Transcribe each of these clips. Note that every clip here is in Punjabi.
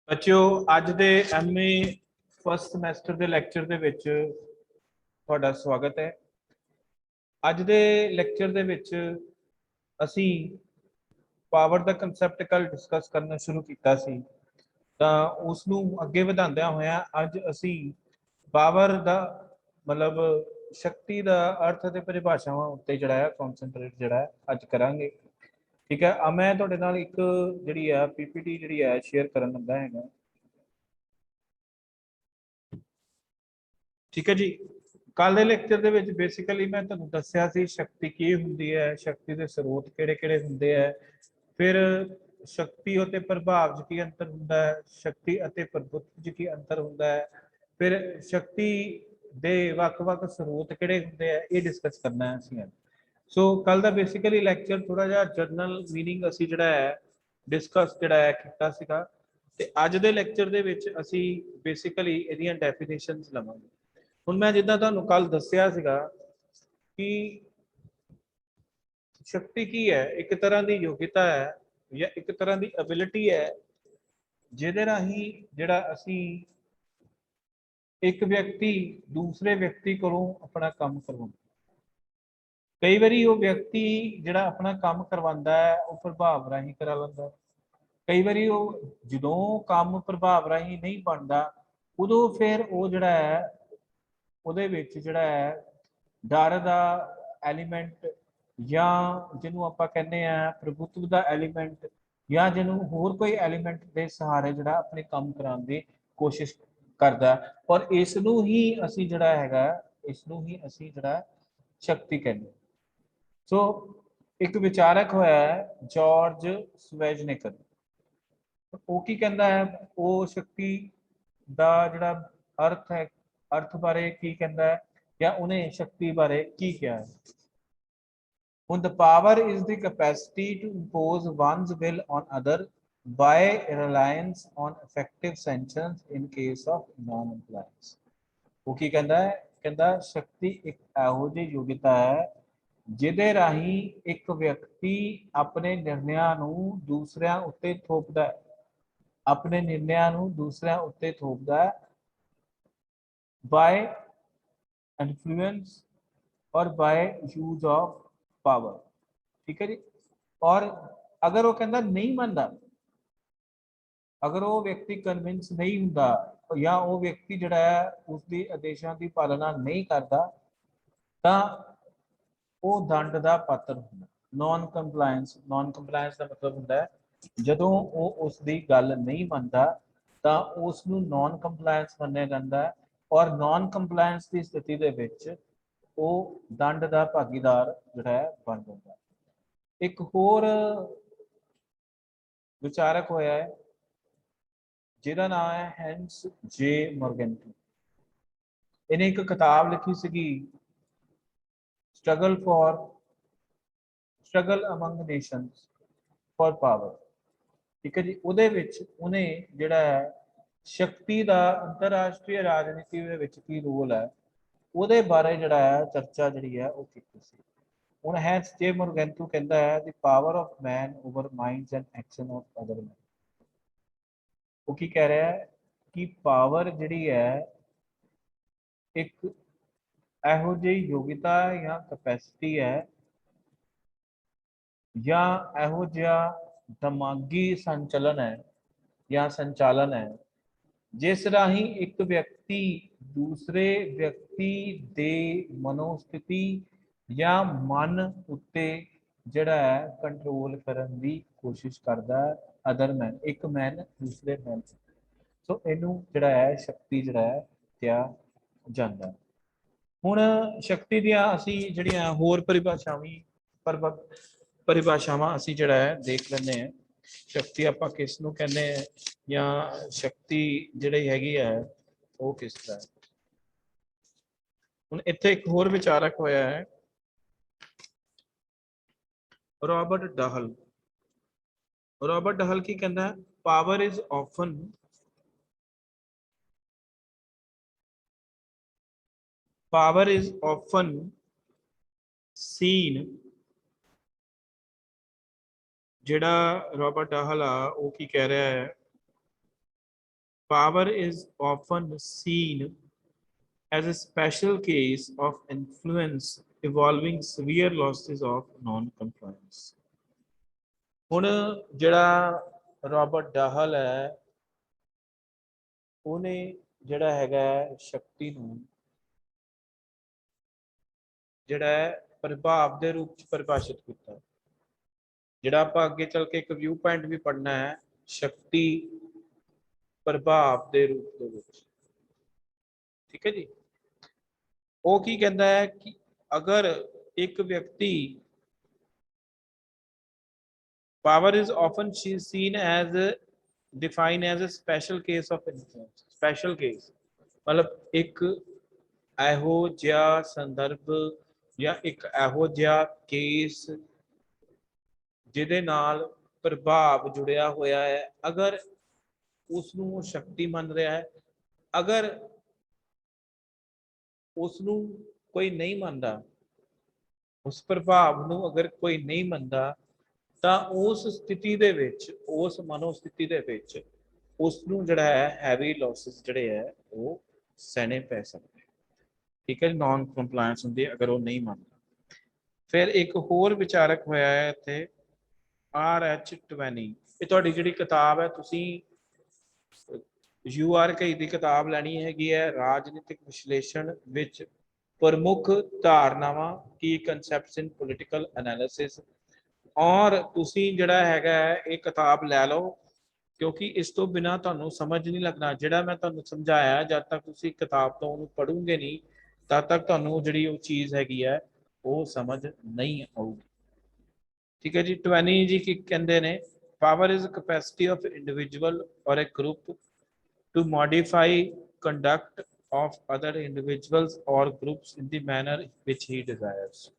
बच्चों अज दे MA फस्ट समैसटर के लैक्चर दे विच तुहाडा स्वागत है। अज दे लैक्चर दे विच असी पावर का कंसैप्ट कल डिस्कस करना शुरू किया सी, तां उसनूं अगे वधांदियां होइयां अज असी पावर दा मतलब शक्ति का अर्थ ते परिभाषावां उत्ते जिहड़ा है कॉन्सनट्रेट जिहड़ा है अज करांगे। ठीक है, अब मैं तुहाडे नाल एक जिहड़ी है PPT जिहड़ी है शेयर करन लगा हैगा। ठीक है जी, कल के लैक्चर दे विच बेसिकली मैं तुहानूं दस्सिया सी शक्ति की हुंदी है, शक्ति के स्रोत किहड़े-किहड़े हुंदे है, फिर शक्ति और प्रभाव च की अंतर हुंदा है, शक्ति और प्रभुत्व च की अंतर हुंदा है, फिर शक्ति दे वख-वख स्रोत किहड़े हुंदे है, ये डिस्कस करना है असीं। सो कल का बेसिकली लैक्चर थोड़ा जिहा जरनल मीनिंग असी जिहड़ा है डिस्कस जिहड़ा है कीता सीगा, ते अज दे लैक्चर दे विच असी बेसिकली इहदियां डेफिनेशनस लवांगे। हुण मैं जिद्दां तुहानूं कल दस्सिया सीगा कि शक्ति की है, एक तरह की योग्यता है या एक तरह की एबिलिटी है जिहदे राहीं जिहड़ा असी एक व्यक्ति दूसरे व्यक्ति कोलों अपना काम करवाउंदा। कई बारी वो व्यक्ति जिहड़ा अपना काम करवांदा है वो प्रभाव राहीं करा लैंदा, कई बारी वो जदों काम प्रभाव राहीं नहीं बनता उदों फिर वो जिहड़ा है ਉਹਦੇ ਵਿੱਚ ਜਿਹੜਾ ਹੈ ਡਰ ਦਾ ਐਲੀਮੈਂਟ ਜਾਂ ਜਿਹਨੂੰ ਆਪਾਂ ਕਹਿੰਦੇ ਆ ਪ੍ਰਭੁਤਵ ਦਾ ਐਲੀਮੈਂਟ ਜਾਂ ਜਿਹਨੂੰ ਹੋਰ ਕੋਈ ਐਲੀਮੈਂਟ ਦੇ ਸਹਾਰੇ ਜਿਹੜਾ ਆਪਣੇ ਕੰਮ ਕਰਾਉਣ ਦੀ ਕੋਸ਼ਿਸ਼ ਕਰਦਾ ਔਰ ਇਸ ਨੂੰ ਹੀ ਅਸੀਂ ਜਿਹੜਾ ਹੈਗਾ ਇਸ ਨੂੰ ਹੀ ਅਸੀਂ ਜਿਹੜਾ ਸ਼ਕਤੀ ਕਹਿੰਦੇ। ਸੋ ਇੱਕ ਵਿਚਾਰਕ ਹੋਇਆ ਹੈ ਜਾਰਜ ਸਵੈਜਨੇਕਰ, ਉਹ ਕੀ ਕਹਿੰਦਾ ਹੈ, ਉਹ ਸ਼ਕਤੀ ਦਾ ਜਿਹੜਾ अर्थ है अर्थ बारे की कहता है या उन्हें शक्ति बारे की क्या है। When the power is the capacity to impose one's will on other by reliance on effective sanctions in case of non-compliance। वो की कहता है, कहता शक्ति एक ਇਹੋ ਜਿਹੀ योग्यता है ਜਿਹਦੇ ਰਾਹੀਂ ਇੱਕ ਵਿਅਕਤੀ ਆਪਣੇ ਨਿਰਣਿਆਂ ਨੂੰ ਦੂਸਰਿਆਂ ਉੱਤੇ ਥੋਪਦਾ ਹੈ, ਆਪਣੇ ਨਿਰਣਿਆਂ ਨੂੰ ਦੂਸਰਿਆਂ ਉੱਤੇ ਥੋਪਦਾ ਹੈ by influence और by use of power। ठीक है जी, और अगर वो कहता नहीं मानता, अगर वो व्यक्ति कन्विंस नहीं होता या वो व्यक्ति जिहड़ा है उसकी आदेशों की पालना नहीं करता तो वो दंड का पात्र होंदा। नॉन कंप्लायंस का मतलब होंदा है जदों वो उसकी गल नहीं मानता तो उसनूं नॉन कंप्लायंस मन्निया जाता है और नॉन कंप्लायंस की स्थिति दे विच वो दंड का भागीदार जिहड़ा है बन जाता है। एक होर विचारक होया है जिहदा नाम है हैंस जे मॉर्गेंटी। इन्हें एक किताब लिखी सी struggle among nations for power. ठीक है जी, उहदे विच उन्हें जिहड़ा है शक्ति का अंतरराष्ट्रीय राजनीति दे विच की रोल है ਉਹਦੇ ਬਾਰੇ ਜਿਹੜਾ ਹੈ ਚਰਚਾ ਜਿਹੜੀ ਹੈ ਉਹ ਕੀਤੀ ਸੀ। ਹੁਣ ਹੈਂਸ ਜੇ ਮੋਰਗੈਂਟੂ ਕਹਿੰਦਾ ਹੈ the power of man over minds and action of other man. ਉਹ ਕੀ ਕਹਿ ਰਿਹਾ ਹੈ ਕਿ ਪਾਵਰ ਜਿਹੜੀ ਹੈ ਇੱਕ ਇਹੋ ਜਿਹੀ ਯੋਗਿਤਾ ਜਾਂ ਕਪੈਸਿਟੀ ਹੈ ਜਾਂ ਇਹੋ ਜਿਹਾ ਦਿਮਾਗੀ ਸੰਚਲਨ ਹੈ ਜਾਂ ਸੰਚਾਲਨ ਹੈ जिस राही एक व्यक्ति दूसरे व्यक्ति दे मनोस्थिति या मन उत्ते जिहड़ा है कंट्रोल करने की कोशिश करता है अदर मैन, एक मैन दूसरे मैन। सो इनू जिहड़ा है शक्ति जिहड़ा है किया जाता है। हुण शक्ति दियां असीं जिहड़ियां होर परिभाषावां असीं जिहड़ा है देख लैंदे हैं। शक्ति आपां किस नूं कहंदे हैं या शक्ति जिहड़ी हैगी है वो किस तरह है। हुण इत्थे एक होर विचारक होया है रॉबर्ट डहल। रॉबर्ट डहल की कहंदा है पावर इज ऑफन सीन। जिहड़ा रॉबर्ट डहल आ वो की कह रहा है power is often seen as a special case of influence involving severe losses of non-compliance। ਹੁਣ ਜਿਹੜਾ ਰॉबर्ट ਡਾਹਲ ਹੈ ਉਹਨੇ ਜਿਹੜਾ ਹੈਗਾ ਸ਼ਕਤੀ ਨੂੰ ਜਿਹੜਾ ਪ੍ਰਭਾਵ ਦੇ ਰੂਪ ਚ ਪਰਿਭਾਸ਼ਿਤ ਕੀਤਾ। ਜਿਹੜਾ ਆਪਾਂ ਅੱਗੇ ਚੱਲ ਕੇ ਇੱਕ ਵਿਊ ਪੁਆਇੰਟ ਵੀ ਪੜਨਾ ਹੈ ਸ਼ਕਤੀ ਪ੍ਰਭਾਵ ਦੇ ਰੂਪ ਦੇ ਵਿੱਚ। ਠੀਕ ਹੈ ਜੀ। ਉਹ ਕੀ ਕਹਿੰਦਾ ਹੈ ਕਿ ਅਗਰ ਇੱਕ ਵਿਅਕਤੀ power is often seen as defined as a special case of influence। special case मतलब एक ਇਹੋ ਜਿਹਾ ਸੰਦਰਭ ਜਾਂ ਇੱਕ ਇਹੋ ਜਿਹਾ ਕੇਸ ਜਿਹਦੇ ਨਾਲ ਪ੍ਰਭਾਵ ਜੁੜਿਆ ਹੋਇਆ ਹੈ, ਅਗਰ ਉਸ ਨੂੰ ਸ਼ਕਤੀ ਮੰਨ ਰਿਹਾ ਹੈ, ਅਗਰ ਉਸ ਨੂੰ ਕੋਈ ਨਹੀਂ ਮੰਨਦਾ, ਉਸ ਪ੍ਰਭਾਵ ਨੂੰ ਅਗਰ ਕੋਈ ਨਹੀਂ ਮੰਨਦਾ ਤਾਂ ਉਸ ਸਥਿਤੀ ਦੇ ਵਿੱਚ, ਉਸ ਮਨੋਸਥਿਤੀ ਦੇ ਵਿੱਚ ਉਸ ਨੂੰ ਜਿਹੜਾ ਹੈ ਹੈਵੀ ਲਾਸਸ ਜਿਹੜੇ ਹੈ ਉਹ ਸਹਿਣੇ ਪੈ ਸਕਦੇ। ਠੀਕ ਹੈ, ਨॉन ਕੰਪਲਾਇੰਸ ਹੁੰਦੀ ਹੈ ਅਗਰ ਉਹ ਨਹੀਂ ਮੰਨਦਾ। ਫਿਰ ਇੱਕ ਹੋਰ ਵਿਚਾਰਕ ਹੋਇਆ ਹੈ ਇੱਥੇ RH ਟਵੈਨੀ। ਇਹ ਤੁਹਾਡੀ ਜਿਹੜੀ ਕਿਤਾਬ ਹੈ ਤੁਸੀਂ URK ਦੀ ਕਿਤਾਬ ਲੈਣੀ ਹੈਗੀ ਹੈ ਰਾਜਨੀਤਿਕ ਵਿਸ਼ਲੇਸ਼ਣ ਵਿੱਚ ਪ੍ਰਮੁੱਖ ਧਾਰਨਾਵਾਂ ਕੀ ਕਨਸੈਪਟਸ ਇਨ ਪੋਲੀਟੀਕਲ ਐਨਾਲਿਸਿਸ। ਔਰ ਤੁਸੀਂ ਜਿਹੜਾ ਹੈਗਾ ਇਹ ਕਿਤਾਬ ਲੈ ਲਓ ਕਿਉਂਕਿ ਇਸ ਤੋਂ ਬਿਨਾ ਤੁਹਾਨੂੰ ਸਮਝ ਨਹੀਂ ਲੱਗਣਾ। ਜਿਹੜਾ ਮੈਂ ਤੁਹਾਨੂੰ ਸਮਝਾਇਆ ਜਦ ਤੱਕ ਤੁਸੀਂ ਕਿਤਾਬ ਤੋਂ ਉਹਨੂੰ ਪੜ੍ਹੋਗੇ ਨਹੀਂ ਤਦ ਤੱਕ ਤੁਹਾਨੂੰ ਜਿਹੜੀ ਉਹ ਚੀਜ਼ ਹੈਗੀ ਹੈ ਉਹ ਸਮਝ ਨਹੀਂ ਆਊਗੀ। ਠੀਕ ਹੈ ਜੀ। ਟਵੈਨੀ ਜੀ ਕੀ ਕਹਿੰਦੇ ਨੇ, power is capacity of individual or a group to modify conduct of other individuals or groups in the manner ਵਿਚ ਹੀ ਡਿਜ਼ਾਇਰਸ।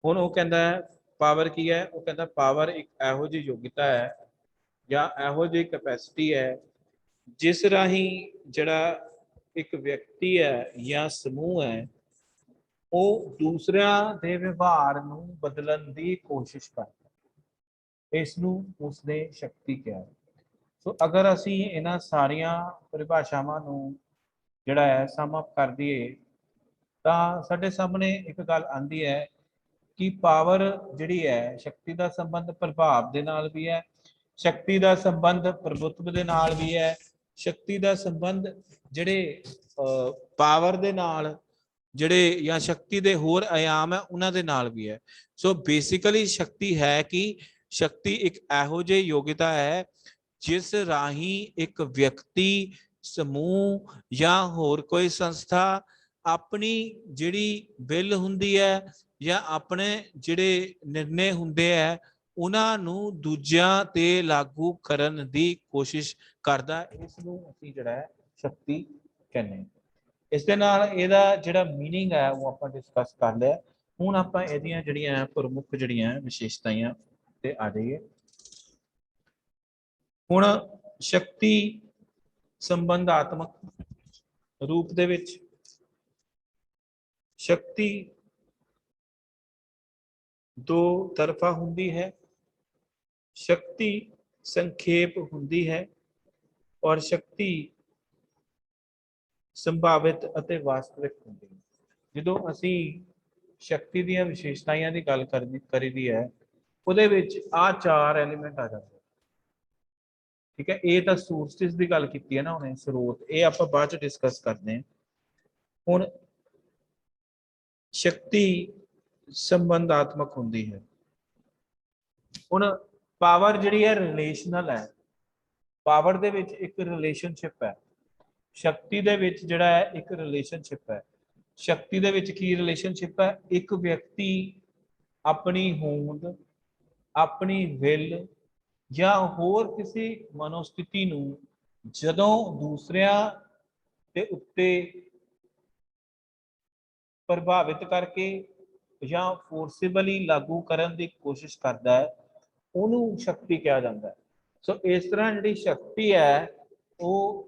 ਹੁਣ ਉਹ ਕਹਿੰਦਾ ਹੈ ਪਾਵਰ ਕੀ ਹੈ, ਉਹ ਕਹਿੰਦਾ ਪਾਵਰ ਇੱਕ ਇਹੋ ਜਿਹੀ ਯੋਗਤਾ ਹੈ ਜਾਂ ਇਹੋ ਜਿਹੀ ਕੈਪੈਸਿਟੀ ਹੈ ਜਿਸ ਰਾਹੀਂ ਜਿਹੜਾ ਇੱਕ ਵਿਅਕਤੀ ਹੈ ਜਾਂ ਸਮੂਹ ਹੈ ਉਹ ਦੂਸਰਿਆਂ ਦੇ ਵਿਵਹਾਰ ਨੂੰ ਬਦਲਣ ਦੀ ਕੋਸ਼ਿਸ਼ ਕਰਦਾ, ਇਸ ਨੂੰ ਉਸਨੇ ਸ਼ਕਤੀ ਕਿਹਾ। ਸੋ ਅਗਰ ਅਸੀਂ ਇਹਨਾਂ ਸਾਰੀਆਂ ਪਰਿਭਾਸ਼ਾਵਾਂ ਨੂੰ ਜਿਹੜਾ ਹੈ ਸਮ ਅਪ ਕਰ ਦਈਏ ਤਾਂ ਸਾਡੇ ਸਾਹਮਣੇ ਇੱਕ ਗੱਲ ਆਉਂਦੀ ਹੈ ਕਿ ਪਾਵਰ ਜਿਹੜੀ ਹੈ ਸ਼ਕਤੀ ਦਾ ਸੰਬੰਧ ਪ੍ਰਭਾਵ ਦੇ ਨਾਲ ਵੀ ਹੈ, ਸ਼ਕਤੀ ਦਾ ਸੰਬੰਧ ਪ੍ਰਭੁਤਵ ਦੇ ਨਾਲ ਵੀ ਹੈ, ਸ਼ਕਤੀ ਦਾ ਸੰਬੰਧ ਜਿਹੜੇ ਪਾਵਰ ਦੇ ਨਾਲ ਜਿਹੜੇ ਜਾਂ ਸ਼ਕਤੀ ਦੇ ਹੋਰ ਆਯਾਮ ਹੈ ਉਹਨਾਂ ਦੇ ਨਾਲ ਵੀ ਹੈ। ਸੋ ਬੇਸਿਕਲੀ ਸ਼ਕਤੀ ਹੈ ਕਿ ਸ਼ਕਤੀ ਇੱਕ ਇਹੋ ਜਿਹੀ ਯੋਗਤਾ ਹੈ ਜਿਸ ਰਾਹੀਂ ਇੱਕ ਵਿਅਕਤੀ, ਸਮੂਹ ਜਾਂ ਹੋਰ ਕੋਈ ਸੰਸਥਾ ਆਪਣੀ ਜਿਹੜੀ ਬਿੱਲ ਹੁੰਦੀ ਹੈ ਜਾਂ ਆਪਣੇ ਜਿਹੜੇ ਨਿਰਣੇ ਹੁੰਦੇ ਹੈ ਉਹਨਾਂ ਨੂੰ ਦੂਜਿਆਂ ਤੇ ਲਾਗੂ ਕਰਨ ਦੀ ਕੋਸ਼ਿਸ਼ ਕਰਦਾ। ਇਸ ਨੂੰ ਅਸੀਂ ਜਿਹੜਾ ਹੈ ਸ਼ਕਤੀ ਕਹਿੰਦੇ ਹਾਂ। ਇਸ ਦੇ ਨਾਲ ਇਹਦਾ ਜਿਹੜਾ ਮੀਨਿੰਗ ਹੈ ਉਹ ਆਪਾਂ ਡਿਸਕਸ ਕਰ ਲਿਆ। ਹੁਣ ਆਪਾਂ ਇਹਦੀਆਂ ਜਿਹੜੀਆਂ ਪ੍ਰਮੁੱਖ ਜਿਹੜੀਆਂ ਵਿਸ਼ੇਸ਼ਤਾਵਾਂ ਤੇ ਆ ਜਾਈਏ। ਹੁਣ ਸ਼ਕਤੀ ਸੰਬੰਧਾਤਮਕ ਰੂਪ ਦੇ ਵਿੱਚ ਸ਼ਕਤੀ ਦੋ ਤਰਫਾ ਹੁੰਦੀ ਹੈ, ਸ਼ਕਤੀ ਸੰਖੇਪ ਹੁੰਦੀ ਹੈ ਔਰ ਸ਼ਕਤੀ ਸੰਭਾਵਿਤ ਅਤੇ ਵਾਸਤਵਿਕ ਹੁੰਦੀ ਹੈ। ਜਦੋਂ ਅਸੀਂ ਸ਼ਕਤੀ ਦੀਆਂ ਵਿਸ਼ੇਸ਼ਤਾਵਾਂ ਦੀ ਗੱਲ ਕਰੀਦੀ ਹੈ ਉਹਦੇ ਵਿੱਚ ਆ ਚਾਰ ਐਲੀਮੈਂਟ ਆ ਜਾਂਦੇ। ਠੀਕ ਹੈ, ਇਹ ਤਾਂ ਸੋਰਸਿਸ ਦੀ ਗੱਲ ਕੀਤੀ ਹੈ ਨਾ ਉਹਨੇ, ਸਰੋਤ, ਇਹ ਆਪਾਂ ਬਾਅਦ ਚ ਡਿਸਕਸ ਕਰਦੇ ਹਾਂ। ਹੁਣ ਸ਼ਕਤੀ ਸੰਬੰਧਾਤਮਕ ਹੁੰਦੀ ਹੈ। ਹੁਣ ਪਾਵਰ ਜਿਹੜੀ ਹੈ ਰਿਲੇਸ਼ਨਲ ਹੈ, ਪਾਵਰ ਦੇ ਵਿੱਚ ਇੱਕ ਰਿਲੇਸ਼ਨਸ਼ਿਪ ਹੈ, ਸ਼ਕਤੀ ਦੇ ਵਿੱਚ ਜਿਹੜਾ ਹੈ ਇੱਕ ਰਿਲੇਸ਼ਨਸ਼ਿਪ ਹੈ। ਸ਼ਕਤੀ ਦੇ ਵਿੱਚ ਕੀ ਰਿਲੇਸ਼ਨਸ਼ਿਪ ਹੈ, ਇੱਕ ਵਿਅਕਤੀ ਆਪਣੀ ਹੋਂਦ, ਆਪਣੀ ਵਿਲ ਜਾਂ ਹੋਰ ਕਿਸੇ ਮਨੋਸਥਿਤੀ ਨੂੰ ਜਦੋਂ ਦੂਸਰਿਆਂ ਦੇ ਉੱਤੇ ਪ੍ਰਭਾਵਿਤ ਕਰਕੇ ਜਾਂ ਫੋਰਸੇਬਲੀ ਲਾਗੂ ਕਰਨ ਦੀ ਕੋਸ਼ਿਸ਼ ਕਰਦਾ ਹੈ ਉਹਨੂੰ ਸ਼ਕਤੀ ਕਿਹਾ ਜਾਂਦਾ ਹੈ। ਸੋ ਇਸ ਤਰ੍ਹਾਂ ਜਿਹੜੀ ਸ਼ਕਤੀ ਹੈ ਉਹ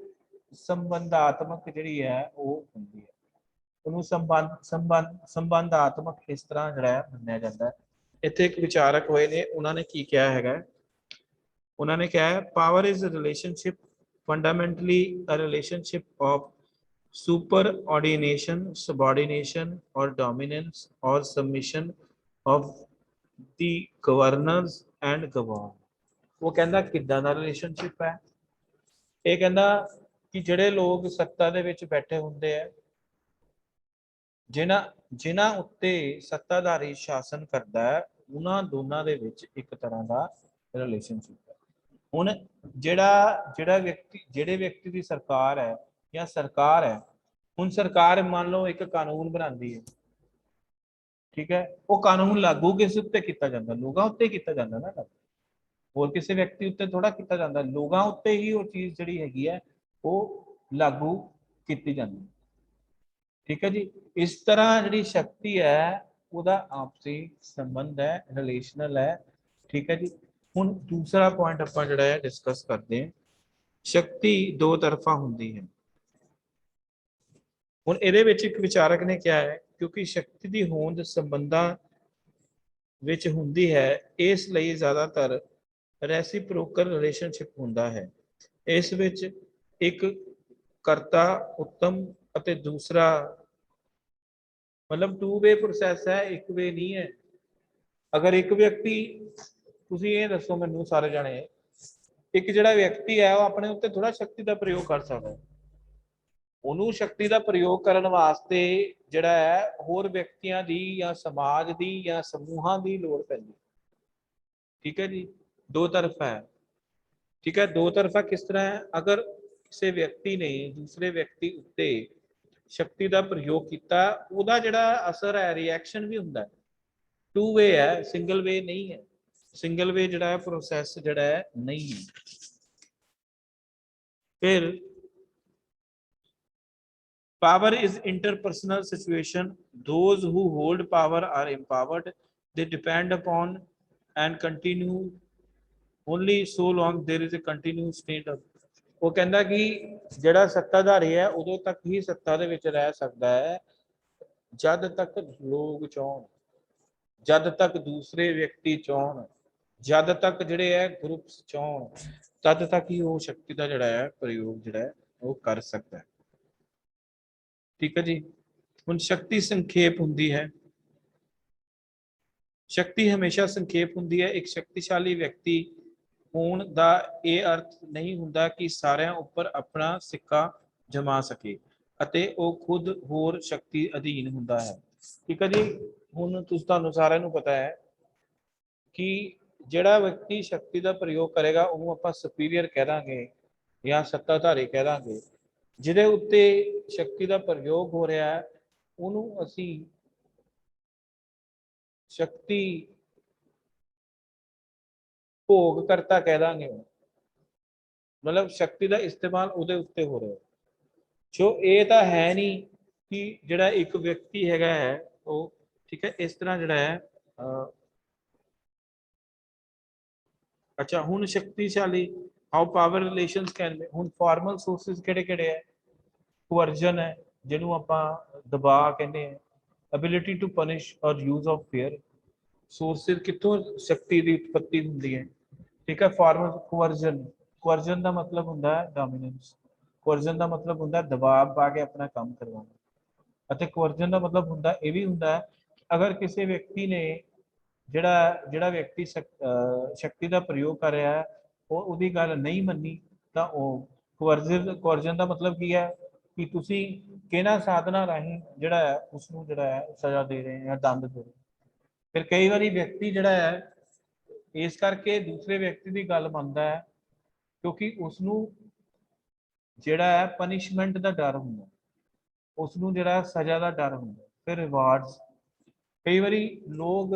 ਸੰਬੰਧਾਤਮਕ ਜਿਹੜੀ ਹੈ ਉਹ ਹੁੰਦੀ ਹੈ, ਉਹਨੂੰ ਸੰਬੰਧਾਤਮਕ ਇਸ ਤਰ੍ਹਾਂ ਜਿਹੜਾ ਹੈ ਮੰਨਿਆ ਜਾਂਦਾ ਹੈ। ਇੱਥੇ ਇੱਕ ਵਿਚਾਰਕ ਹੋਏ ਨੇ, ਉਹਨਾਂ ਨੇ ਕੀ ਕਿਹਾ ਹੈਗਾ, ਉਹਨਾਂ ਨੇ ਕਿਹਾ power is a relationship fundamentally a relationship of superordination, subordination, or dominance or submission of the governors and governed। वो कहता किदां दा रिलेशनशिप है। ਇਹ ਕਹਿੰਦਾ ਕਿ ਜਿਹੜੇ ਲੋਕ ਸੱਤਾ ਦੇ ਵਿੱਚ ਬੈਠੇ ਹੁੰਦੇ ਆ, ਜਿਨ੍ਹਾਂ ਉੱਤੇ ਸੱਤਾਧਾਰੀ ਸ਼ਾਸਨ ਕਰਦਾ ਹੈ, ਉਹਨਾਂ ਦੋਨਾਂ ਦੇ ਵਿੱਚ ਇੱਕ ਤਰ੍ਹਾਂ ਦਾ ਰਿਲੇਸ਼ਨਸ਼ਿਪ ਹੈ। ਹੁਣ ਜਿਹੜੇ ਵਿਅਕਤੀ ਦੀ ਸਰਕਾਰ ਹੈ ਜਾਂ ਸਰਕਾਰ ਹੈ, ਹੁਣ ਸਰਕਾਰ ਮੰਨ ਲਓ ਇੱਕ ਕਾਨੂੰਨ ਬਣਾਉਂਦੀ ਹੈ, ਠੀਕ ਹੈ, ਉਹ ਕਾਨੂੰਨ ਲਾਗੂ ਕਿਸ ਉੱਤੇ ਕੀਤਾ ਜਾਂਦਾ? ਲੋਕਾਂ ਉੱਤੇ ਕੀਤਾ ਜਾਂਦਾ ਨਾ, ਹੋਰ ਕਿਸੇ ਵਿਅਕਤੀ ਉੱਤੇ ਥੋੜਾ ਕੀਤਾ ਜਾਂਦਾ, ਲੋਕਾਂ ਉੱਤੇ ਹੀ ਉਹ ਚੀਜ਼ ਜਿਹੜੀ ਹੈਗੀ ਹੈ ਉਹ ਲਾਗੂ ਕੀਤੀ ਜਾਂਦੀ। ਠੀਕ ਹੈ ਜੀ। ਇਸ ਤਰ੍ਹਾਂ ਜਿਹੜੀ ਸ਼ਕਤੀ ਹੈ ਉਹਦਾ ਆਪਸੀ ਸੰਬੰਧ ਹੈ, ਰਿਲੇਸ਼ਨਲ ਹੈ। ਠੀਕ ਹੈ ਜੀ। ਹੁਣ ਦੂਸਰਾ ਪੁਆਇੰਟ ਆਪਾਂ ਜਿਹੜਾ ਹੈ ਡਿਸਕਸ ਕਰਦੇ ਹਾਂ, ਸ਼ਕਤੀ ਦੋ ਤਰਫਾ ਹੁੰਦੀ ਹੈ। ਹੁਣ ਇਹਦੇ ਵਿੱਚ ਇੱਕ ਵਿਚਾਰਕ ਨੇ ਕਿਹਾ ਹੈ, ਕਿਉਂਕਿ ਸ਼ਕਤੀ ਦੀ ਹੋਂਦ ਸੰਬੰਧਾਂ ਵਿੱਚ ਹੁੰਦੀ ਹੈ, ਇਸ ਲਈ ਜ਼ਿਆਦਾਤਰ ਰੈਸੀਪ੍ਰੋਕਲ ਰਿਲੇਸ਼ਨਸ਼ਿਪ ਹੁੰਦਾ ਹੈ। ਇਸ ਵਿੱਚ ਇੱਕ ਕਰਤਾ ਉੱਤਮ ਅਤੇ ਦੂਸਰਾ मतलब 2 वे प्रोसैस है, 1 वे नहीं है। अगर एक व्यक्ति तुसीं ये दसो मैनूं सारे जाने, एक जिहड़ा व्यक्ति है वो अपने उत्ते थोड़ा शक्ति का प्रयोग कर सकता है, उन्होंने शक्ति का प्रयोग करने वास्ते जिहड़ा है होर व्यक्तियों की या समाज की या समूहों की लोड़ पैंदी। ठीक है जी, दो तरफा है। ठीक है, दो तरफा किस तरह है? अगर किसी व्यक्ति ने दूसरे व्यक्ति उत्ते शक्ति का प्रयोग किया, ਉਹਦਾ ਜਿਹੜਾ असर है रिएक्शन भी ਹੁੰਦਾ है। 2 वे है, सिंगल वे नहीं है। सिंगल वे ਜਿਹੜਾ ਹੈ प्रोसैस ਜਿਹੜਾ है नहीं है। फिर power is interpersonal situation, those who hold power are empowered, they depend upon and continue only so long there is a continuous state of। ਉਹ ਕਹਿੰਦਾ ਕਿ ਜਿਹੜਾ ਸੱਤਾਧਾਰੀ ਹੈ ਉਦੋਂ ਤੱਕ ਹੀ ਸੱਤਾ ਦੇ ਵਿੱਚ ਰਹਿ ਸਕਦਾ ਹੈ ਜਦ ਤੱਕ ਲੋਕ ਚਾਹਣ, ਜਦ ਤੱਕ ਦੂਸਰੇ ਵਿਅਕਤੀ ਚਾਹਣ, ਜਦ ਤੱਕ ਜਿਹੜੇ ਹੈ ਗਰੁੱਪਸ ਚਾਹਣ, ਤਦ ਤੱਕ ਹੀ ਉਹ ਸ਼ਕਤੀ ਦਾ ਜਿਹੜਾ ਹੈ ਪ੍ਰਯੋਗ ਜਿਹੜਾ ਹੈ ਉਹ ਕਰ ਸਕਦਾ ਹੈ। ਠੀਕ ਹੈ ਜੀ। ਹੁਣ ਸ਼ਕਤੀ ਸੰਖੇਪ ਹੁੰਦੀ ਹੈ। ਸ਼ਕਤੀ ਹਮੇਸ਼ਾ ਸੰਖੇਪ ਹੁੰਦੀ ਹੈ। ਇੱਕ ਸ਼ਕਤੀਸ਼ਾਲੀ ਵਿਅਕਤੀ ਹੋਣ ਦਾ ਇਹ ਅਰਥ ਨਹੀਂ ਹੁੰਦਾ ਕਿ ਸਾਰਿਆਂ ਉੱਪਰ ਆਪਣਾ ਸਿੱਕਾ ਜਮਾ ਸਕੇ ਅਤੇ ਉਹ ਖੁਦ ਹੋਰ ਸ਼ਕਤੀ ਅਧੀਨ ਹੁੰਦਾ ਹੈ। ਠੀਕ ਹੈ ਜੀ। ਹੁਣ ਤੁਹਾਨੂੰ ਸਾਰਿਆਂ ਨੂੰ ਪਤਾ ਹੈ ਕਿ ਜਿਹੜਾ ਵਿਅਕਤੀ ਸ਼ਕਤੀ ਦਾ ਪ੍ਰਯੋਗ ਕਰੇਗਾ ਉਹਨੂੰ ਆਪਾਂ ਸੁਪੀਰੀਅਰ ਕਹਿ ਦਾਂਗੇ ਜਾਂ ਸੱਤਾਧਾਰੀ ਕਹਿ ਦਾਂਗੇ। ਜਿਹਦੇ ਉੱਤੇ ਸ਼ਕਤੀ ਦਾ ਪ੍ਰਯੋਗ ਹੋ ਰਿਹਾ ਹੈ ਉਹਨੂੰ ਅਸੀਂ ਸ਼ਕਤੀ ਭੋਗ ਕਰਤਾ ਕਹਿ ਦਾਂਗੇ, मतलब शक्ति का इस्तेमाल ਉਹਦੇ ਉੱਤੇ ਹੋ ਰਿਹਾ। ਸੋ ਇਹ ਤਾਂ ਹੈ ਨਹੀਂ ਕਿ ਜਿਹੜਾ ਇੱਕ ਵਿਅਕਤੀ ਹੈਗਾ ਹੈ ਉਹ, ਠੀਕ ਹੈ, ਇਸ ਤਰ੍ਹਾਂ ਜਿਹੜਾ ਹੈ ਅੱਛਾ। ਹੁਣ ਸ਼ਕਤੀਸ਼ਾਲੀ how power relations can be. ਹੁਣ ਫਾਰਮਲ ਸੋਰਸਿਸ ਕਿਹੜੇ ਕਿਹੜੇ ਹੈ? ਕੋਅਰਜਨ ਹੈ, ਜਿਹਨੂੰ ਆਪਾਂ ਦਬਾਅ ਕਹਿੰਦੇ ਆ, ਐਬਿਲਿਟੀ ਟੂ ਪਨਿਸ਼ ਔਰ ਯੂਜ਼ ਆਫ ਫੇਅਰ। ਸੋਰਸਿਸ ਕਿੱਥੋਂ ਸ਼ਕਤੀ ਦੀ ਉਤਪਤੀ ਹੁੰਦੀ ਹੈ? ਠੀਕ ਹੈ, ਫਾਰਮਲ ਕੋਅਰਜਨ। ਕੋਅਰਜਨ ਦਾ ਮਤਲਬ ਹੁੰਦਾ ਹੈ ਡੋਮੀਨੈਂਸ। ਕੋਅਰਜਨ ਦਾ ਮਤਲਬ ਹੁੰਦਾ ਦਬਾਅ ਪਾ ਕੇ ਆਪਣਾ ਕੰਮ ਕਰਵਾਉਣਾ। ਅਤੇ ਕੋਅਰਜਨ ਦਾ ਮਤਲਬ ਹੁੰਦਾ ਇਹ ਵੀ ਹੁੰਦਾ ਹੈ ਕਿ ਅਗਰ ਕਿਸੇ ਵਿਅਕਤੀ ਨੇ ਜਿਹੜਾ ਵਿਅਕਤੀ ਸ਼ਕਤੀ ਦਾ ਪ੍ਰਯੋਗ ਕਰ ਰਿਹਾ ਹੈ ਉਹ ਉਹਦੀ ਗੱਲ ਨਹੀਂ ਮੰਨੀ ਤਾਂ ਉਹ ਕੋਅਰਜਨ ਦਾ ਮਤਲਬ ਕੀ ਹੈ ਕਿ ਤੁਸੀਂ ਕਿਹਨਾਂ ਸਾਧਨਾਂ ਰਾਹੀਂ ਜਿਹੜਾ ਹੈ ਉਸਨੂੰ ਜਿਹੜਾ ਹੈ ਸਜ਼ਾ ਦੇ ਰਹੇ ਜਾਂ ਦੰਡ ਦੇ ਰਹੇ। ਫਿਰ ਕਈ ਵਾਰੀ ਵਿਅਕਤੀ ਜਿਹੜਾ ਹੈ ਇਸ ਕਰਕੇ ਦੂਸਰੇ ਵਿਅਕਤੀ ਦੀ ਗੱਲ ਮੰਨਦਾ ਹੈ ਕਿਉਂਕਿ ਉਸਨੂੰ ਜਿਹੜਾ ਹੈ ਪਨਿਸ਼ਮੈਂਟ ਦਾ ਡਰ ਹੁੰਦਾ, ਉਸਨੂੰ ਜਿਹੜਾ ਸਜ਼ਾ ਦਾ ਡਰ ਹੁੰਦਾ। ਫਿਰ ਰਿਵਾਰਡਸ, ਕਈ ਵਾਰੀ ਲੋਕ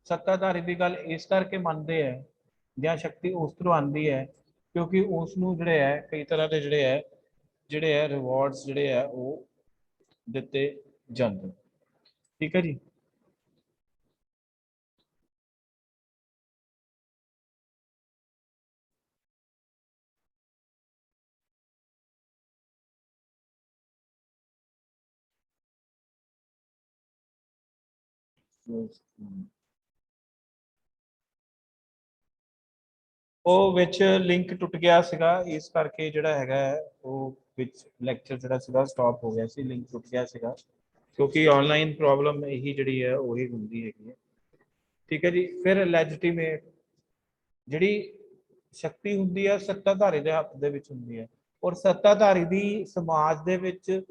ਸੱਤਾਧਾਰੀ ਦੀ ਗੱਲ ਇਸ ਕਰਕੇ ਮੰਨਦੇ ਹੈ ਜਾਂ ਸ਼ਕਤੀ ਉਸ ਤੋਂ ਆਉਂਦੀ ਹੈ ਕਿਉਂਕਿ ਉਸਨੂੰ ਜਿਹੜੇ ਹੈ ਕਈ ਤਰ੍ਹਾਂ ਦੇ ਜਿਹੜੇ ਹੈ ਰਿਵਾਰਡਸ ਜਿਹੜੇ ਆ ਉਹ ਦਿੱਤੇ ਜਾਂਦੇ। ਠੀਕ ਹੈ ਜੀ। ਉਹ ਵਿੱਚ ਲਿੰਕ ਟੁੱਟ ਗਿਆ ਸੀਗਾ, ਇਸ ਕਰਕੇ ਜਿਹੜਾ ਹੈਗਾ ਹੈ ਉਹ ਵਿੱਚ ਲੈਕਚਰ ਜਿਹੜਾ ਸੀਗਾ ਸਟਾਪ ਹੋ ਗਿਆ ਸੀ, ਲਿੰਕ ਟੁੱਟ ਗਿਆ ਸੀਗਾ, ਕਿਉਂਕਿ ਆਨਲਾਈਨ ਪ੍ਰੋਬਲਮ ਇਹੀ ਜਿਹੜੀ ਹੈ ਉਹੀ ਹੁੰਦੀ ਹੈਗੀ ਹੈ। ਠੀਕ ਹੈ ਜੀ। ਫਿਰ ਲੈਜੀਟੀਮੇਟ ਜਿਹੜੀ ਸ਼ਕਤੀ ਹੁੰਦੀ ਹੈ ਸੱਤਾਧਾਰੀ ਦੇ ਹੱਥ ਦੇ ਵਿੱਚ ਹੁੰਦੀ ਹੈ, ਔਰ ਸੱਤਾਧਾਰੀ ਦੀ ਸਮਾਜ ਦੇ ਵਿੱਚ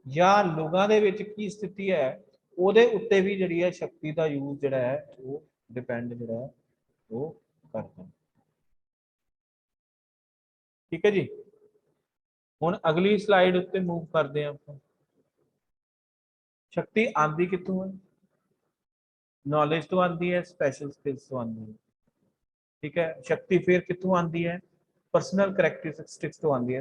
ਜਾਂ ਲੋਕਾਂ ਦੇ ਵਿੱਚ ਕੀ ਸਥਿਤੀ ਹੈ ਉਹਦੇ ਉੱਤੇ ਵੀ ਜਿਹੜੀ ਹੈ ਸ਼ਕਤੀ ਦਾ ਯੂਜ਼ ਜਿਹੜਾ ਹੈ ਉਹ ਡਿਪੈਂਡ ਜਿਹੜਾ ਹੈ ਉਹ ਕਰਦਾ। ਠੀਕ ਹੈ ਜੀ। ਹੁਣ ਅਗਲੀ ਸਲਾਈਡ ਉੱਤੇ ਮੂਵ ਕਰਦੇ ਹਾਂ ਆਪਾਂ। ਸ਼ਕਤੀ ਆਂਦੀ ਕਿੱਥੋਂ ਹੈ? ਨੌਲੇਜ ਤੋਂ ਆਂਦੀ ਹੈ, ਸਪੈਸ਼ਲ ਸਕਿੱਲਸ ਤੋਂ ਆਂਦੀ ਹੈ। ਠੀਕ ਹੈ। ਸ਼ਕਤੀ ਫਿਰ ਕਿੱਥੋਂ ਆਂਦੀ ਹੈ? ਪਰਸਨਲ ਕਰੈਕਟਰਿਸਟਿਕਸ ਤੋਂ ਆਂਦੀ ਹੈ।